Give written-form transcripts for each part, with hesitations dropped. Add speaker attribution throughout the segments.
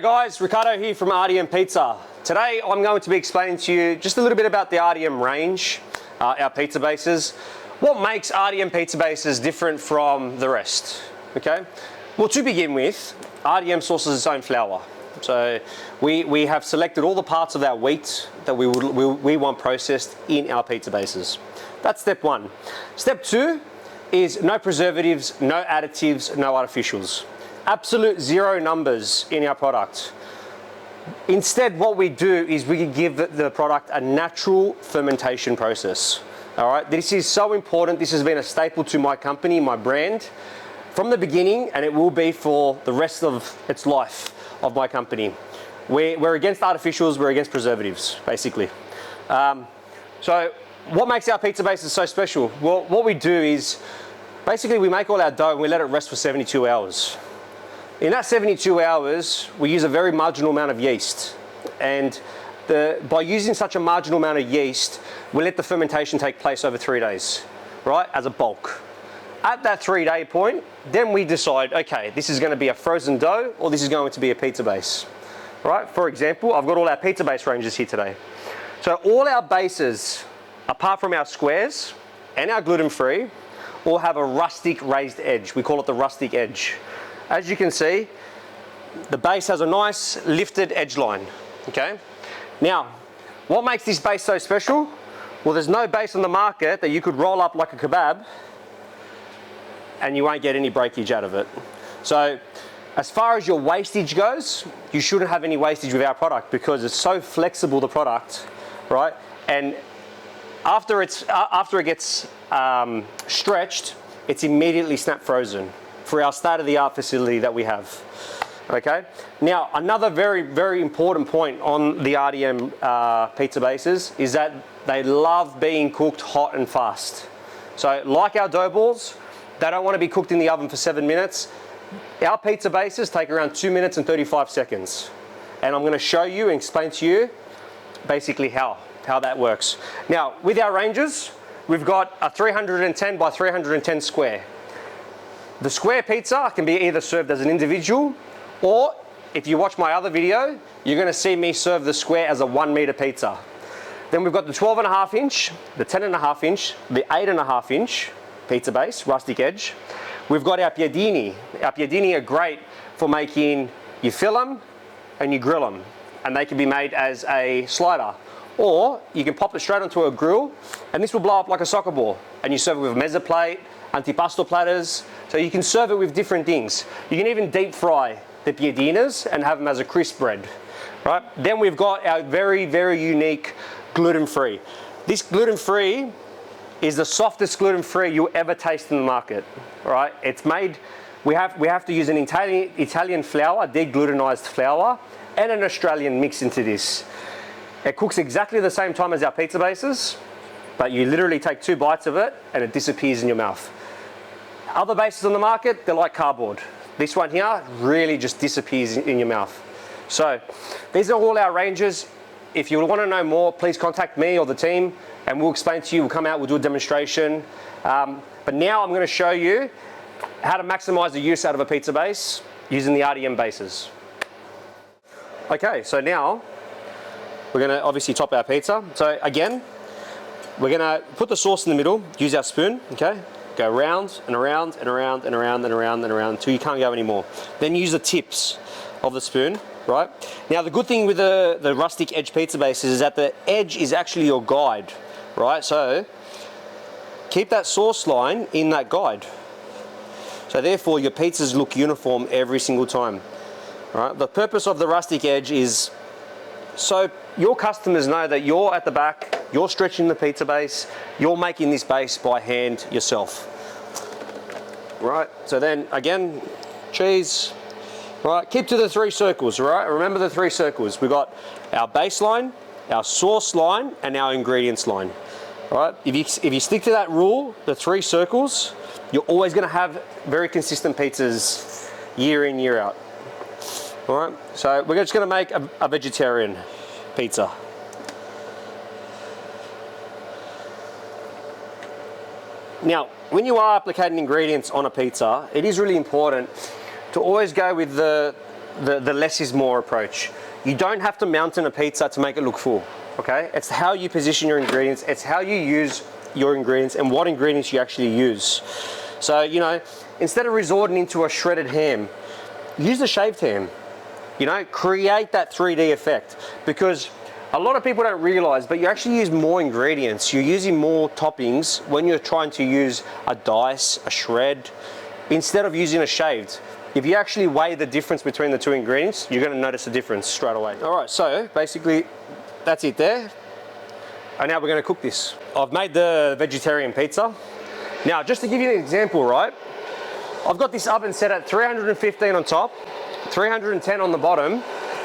Speaker 1: guys, Ricardo here from RDM Pizza. Today I'm going to be explaining to you just a little bit about the RDM range, our pizza bases. What makes RDM pizza bases different from the rest, okay? Well, to begin with, RDM sources its own flour. So we have selected all the parts of our wheat that we want processed in our pizza bases. That's step one. Step two is no preservatives, no additives, no artificials. Absolute zero numbers in our product. Instead, what we do is we give the product a natural fermentation process. All right, this is so important. This has been a staple to my company, my brand, from the beginning, and it will be for the rest of its life of my company. We're against artificials, we're against preservatives, basically. So what makes our pizza bases so special? Well, what we do is, basically we make all our dough and we let it rest for 72 hours. In that 72 hours, we use a very marginal amount of yeast. And by using such a marginal amount of yeast, we let the fermentation take place over 3 days, right, as a bulk. At that 3-day point, then we decide, okay, this is going to be a frozen dough or this is going to be a pizza base, right? For example, I've got all our pizza base ranges here today. So all our bases, apart from our squares and our gluten-free, all have a rustic raised edge. We call it the rustic edge. As you can see, the base has a nice lifted edge line, okay? Now, what makes this base so special? Well, there's no base on the market that you could roll up like a kebab and you won't get any breakage out of it. So, as far as your wastage goes, you shouldn't have any wastage with our product because it's so flexible, the product, right? And after it gets stretched, it's immediately snap frozen for our state-of-the-art facility that we have, okay? Now, another very, very important point on the RDM pizza bases is that they love being cooked hot and fast. So, like our dough balls, they don't want to be cooked in the oven for 7 minutes. Our pizza bases take around 2 minutes and 35 seconds. And I'm going to show you and explain to you basically how that works. Now, with our ranges, we've got a 310 by 310 square. The square pizza can be either served as an individual, or if you watch my other video, you're going to see me serve the square as a 1 meter pizza. Then we've got the 12.5 inch, the 10.5 inch, the 8.5 inch pizza base, rustic edge. We've got our Piadini. Our Piadini are great for making, you fill them and you grill them, and they can be made as a slider. Or you can pop it straight onto a grill and this will blow up like a soccer ball, and you serve it with a mezza plate, antipasto platters, so you can serve it with different things. You can even deep fry the Piadinas and have them as a crisp bread, right? Then we've got our very, very unique gluten-free. This gluten-free is the softest gluten-free you'll ever taste in the market, right? It's made, we have to use an Italian flour, deglutenized flour, and an Australian mix into this. It cooks exactly the same time as our pizza bases, but you literally take 2 bites of it and it disappears in your mouth. Other bases on the market, they're like cardboard. This one here really just disappears in your mouth. So these are all our ranges. If you want to know more, please contact me or the team and we'll explain to you. We'll come out, we'll do a demonstration. But now I'm going to show you how to maximize the use out of a pizza base using the RDM bases. Okay, so now we're going to obviously top our pizza. So again, we're going to put the sauce in the middle, use our spoon, okay? Go round and around and around and around and around and around until you can't go anymore. Then use the tips of the spoon, right? Now the good thing with the rustic edge pizza bases is that the edge is actually your guide, right? So keep that sauce line in that guide. So therefore your pizzas look uniform every single time, right? The purpose of the rustic edge is so your customers know that you're at the back, you're stretching the pizza base, you're making this base by hand yourself. Right, so then again, cheese, right, keep to the 3 circles, right? Remember the 3 circles. We've got our base line, our sauce line, and our ingredients line. Right, if you stick to that rule, the 3 circles, you're always gonna have very consistent pizzas year in, year out. All right, so we're just gonna make a vegetarian pizza. Now, when you are applicating ingredients on a pizza, it is really important to always go with the the less is more approach. You don't have to mountain a pizza to make it look full, okay? It's how you position your ingredients, it's how you use your ingredients and what ingredients you actually use. So, you know, instead of resorting into a shredded ham, use a shaved ham. You know, create that 3D effect, because a lot of people don't realize, but you actually use more ingredients. You're using more toppings when you're trying to use a dice, a shred, instead of using a shaved. If you actually weigh the difference between the two ingredients, you're gonna notice a difference straight away. All right, so basically that's it there. And now we're gonna cook this. I've made the vegetarian pizza. Now, just to give you an example, right? I've got this oven set at 315 on top, 310 on the bottom,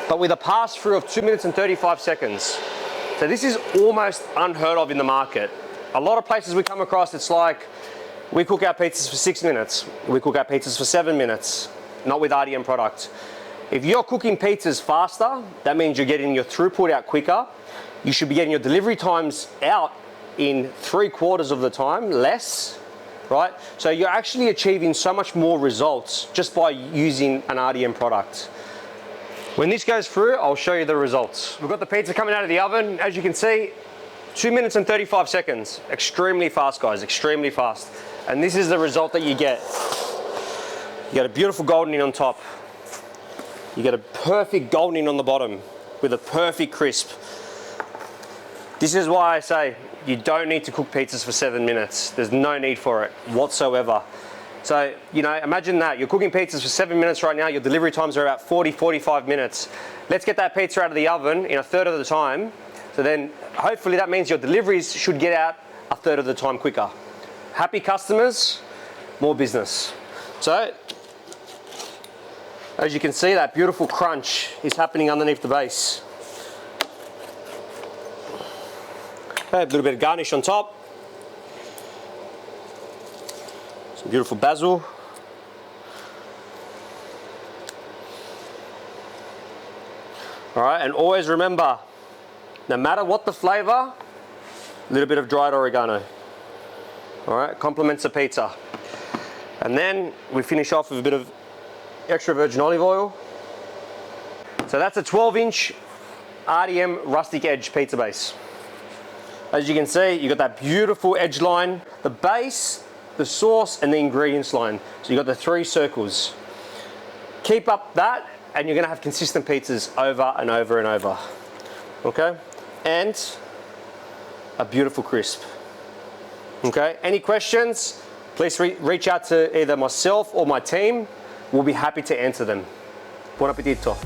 Speaker 1: but with a pass-through of 2 minutes and 35 seconds. So this is almost unheard of in the market. A lot of places we come across, it's like, we cook our pizzas for 6 minutes, we cook our pizzas for 7 minutes, not with RDM product. If you're cooking pizzas faster, that means you're getting your throughput out quicker. You should be getting your delivery times out in 3/4 of the time, less, right? So you're actually achieving so much more results just by using an RDM product. When this goes through, I'll show you the results. We've got the pizza coming out of the oven. As you can see, 2 minutes and 35 seconds. Extremely fast, guys, extremely fast. And this is the result that you get. You get a beautiful goldening on top. You get a perfect goldening on the bottom with a perfect crisp. This is why I say you don't need to cook pizzas for 7 minutes. There's no need for it whatsoever. So, you know, imagine that. You're cooking pizzas for 7 minutes right now. Your delivery times are about 40, 45 minutes. Let's get that pizza out of the oven in 1/3 of the time. So then hopefully that means your deliveries should get out 1/3 of the time quicker. Happy customers, more business. So, as you can see, that beautiful crunch is happening underneath the base. Okay, a little bit of garnish on top. Some beautiful basil. All right, and always remember, no matter what the flavor, a little bit of dried oregano. All right, complements the pizza. And then we finish off with a bit of extra virgin olive oil. So that's a 12-inch RDM rustic edge pizza base. As you can see, you got that beautiful edge line, the base, the sauce, and the ingredients line. So you got the 3 circles. Keep up that, and you're gonna have consistent pizzas over and over and over. Okay? And a beautiful crisp. Okay? Any questions? Please reach out to either myself or my team. We'll be happy to answer them. Buon appetito.